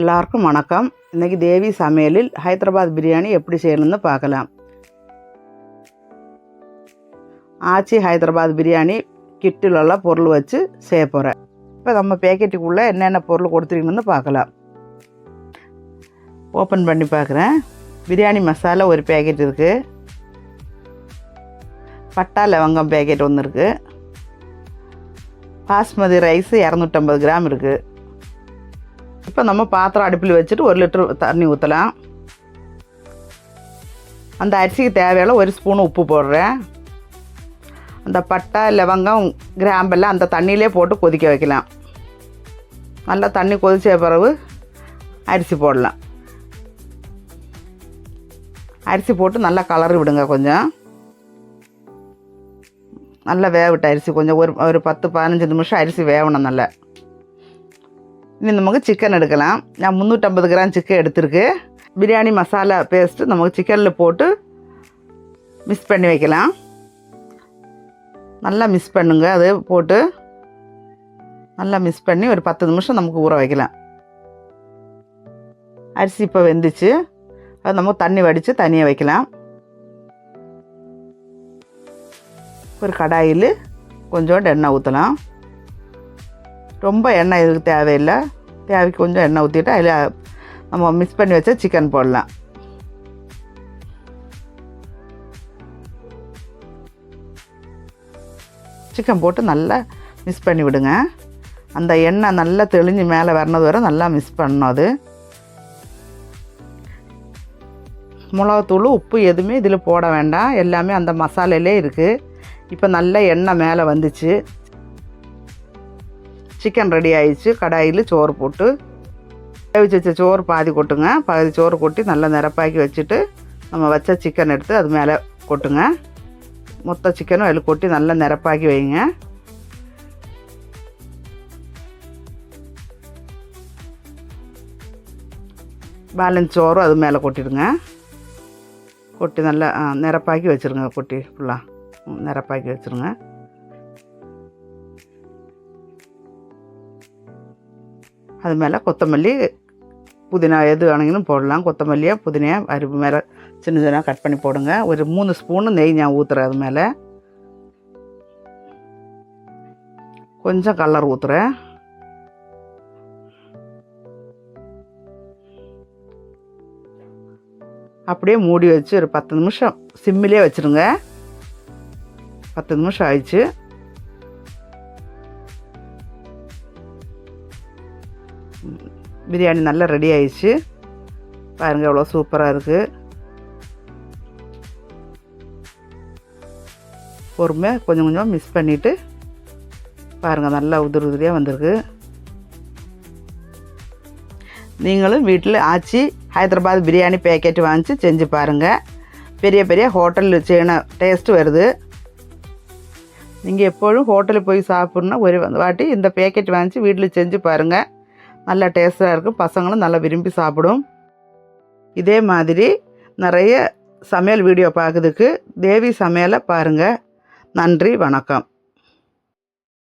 எல்லாருக்கும் வணக்கம். இன்றைக்கி தேவி சமையலில் ஹைதராபாத் பிரியாணி எப்படி செய்யணும்னு பார்க்கலாம். ஆச்சி ஹைதராபாத் பிரியாணி கிட்டில் எல்லாம் பொருள் வச்சு செய்ய போகிறேன். இப்போ நம்ம பேக்கெட்டுக்குள்ளே என்னென்ன பொருள் கொடுத்துருக்கணும்னு பார்க்கலாம். ஓப்பன் பண்ணி பார்க்குறேன். பிரியாணி மசாலா ஒரு பேக்கெட் இருக்குது. பட்டா லவங்கம் பேக்கெட் ஒன்று இருக்குது. பாஸ்மதி ரைஸ் 250 கிராம் இருக்குது. இப்போ நம்ம பாத்திரம் அடுப்பில் வச்சுட்டு 1 லிட்டர் தண்ணி ஊற்றலாம். அந்த அரிசிக்கு தேவையான 1 ஸ்பூன் உப்பு போடுறேன். அந்த பட்டை லவங்கம் கிராம்பெல்லாம் அந்த தண்ணியிலே போட்டு கொதிக்க வைக்கலாம். நல்லா தண்ணி கொதிச்ச பிறகு அரிசி போடலாம். அரிசி போட்டு நல்லா கலரி விடுங்க. கொஞ்சம் நல்லா வேவிட்ட அரிசி கொஞ்சம் ஒரு 10-15 நிமிஷம் அரிசி வேகணும் நல்லா. இனி நமக்கு சிக்கன் எடுக்கலாம். நான் 350 கிராம் சிக்கன் எடுத்துருக்கு. பிரியாணி மசாலா பேஸ்ட்டு நமக்கு சிக்கனில் போட்டு மிக்ஸ் பண்ணி வைக்கலாம். நல்லா மிக்ஸ் பண்ணுங்க. அது போட்டு நல்லா மிக்ஸ் பண்ணி ஒரு 10 நிமிஷம் நமக்கு ஊற வைக்கலாம். அரிசி இப்போ வெந்துச்சு. அது நம்ம தண்ணி வடித்து தனியாக வைக்கலாம். ஒரு கடாயில் கொஞ்சோண்டு எண்ணெய் ஊற்றலாம். ரொம்ப எண்ணெய் இதுக்கு தேவையில்லை. தேவைக்கு கொஞ்சம் எண்ணெய் ஊற்றிட்டு அதில் நம்ம மிக்ஸ் பண்ணி வச்ச சிக்கன் போடலாம். சிக்கன் போட்டு நல்லா மிக்ஸ் பண்ணி விடுங்க. அந்த எண்ணெய் நல்லா தெளிஞ்சு மேலே வரனது வரை நல்லா மிக்ஸ் பண்ணணும். அது மிளகாத்தூள் உப்பு எதுவுமே இதில் போட வேண்டாம். எல்லாமே அந்த மசாலையிலே இருக்குது. இப்போ நல்ல எண்ணெய் மேலே வந்துச்சு. சிக்கன் ரெடி ஆயிடுச்சு. கடாயில் சோறு போட்டு வேவிச்சு வச்ச சோறு பாதி கொட்டுங்க. பாதி சோறு கொட்டி நல்லா நிரப்பாக்கி வச்சுட்டு நம்ம வச்ச சிக்கன் எடுத்து அது மேலே கொட்டுங்க. மொத்த சிக்கனும் அதில் கொட்டி நல்லா நிரப்பாக்கி வைங்க. பேலன்ஸ் சோறும் அது மேலே கொட்டிடுங்க. கொட்டி நல்லா நிரப்பாக்கி வச்சுருங்க. கொட்டி ஃபுல்லாக நிரப்பாக்கி வச்சுருங்க. அது மேலே கொத்தமல்லி புதினா எது வேணுங்களும் போடலாம். கொத்தமல்லியாக புதினா அரிப்பு மேலே சின்ன சின்ன கட் பண்ணி போடுங்க. ஒரு 3 ஸ்பூனு நெய் நான் ஊற்றுறேன். அது மேலே கொஞ்சம் கலர் ஊற்றுறேன். அப்படியே மூடி வச்சு ஒரு 10 நிமிஷம் சிம்மிலே வச்சுருங்க. 10 நிமிஷம் ஆயிடுச்சு. பிரியாணி நல்லா ரெடி ஆயிடுச்சு. பாருங்கள் எவ்வளோ சூப்பராக இருக்குது. பொறுமையாக கொஞ்சம் கொஞ்சம் மிக்ஸ் பண்ணிவிட்டு பாருங்கள் நல்லா உதிரியாக வந்திருக்கு. நீங்களும் வீட்டில் ஆச்சி ஹைதராபாத் பிரியாணி பேக்கெட் வாங்கி செஞ்சு பாருங்கள். பெரிய பெரிய ஹோட்டலில் செய்யணும் டேஸ்ட்டு வருது. நீங்கள் எப்போதும் ஹோட்டலில் போய் சாப்பிட்ணுன்னா ஒரு வாட்டி இந்த பேக்கெட் வாங்கி வீட்டில் செஞ்சு பாருங்கள். நல்லா டேஸ்ட்டாக இருக்கும். பசங்களும் நல்லா விரும்பி சாப்பிடும். இதே மாதிரி நிறைய சமையல் வீடியோ பார்க்குறதுக்கு தேவி சமையலை பாருங்கள். நன்றி, வணக்கம்.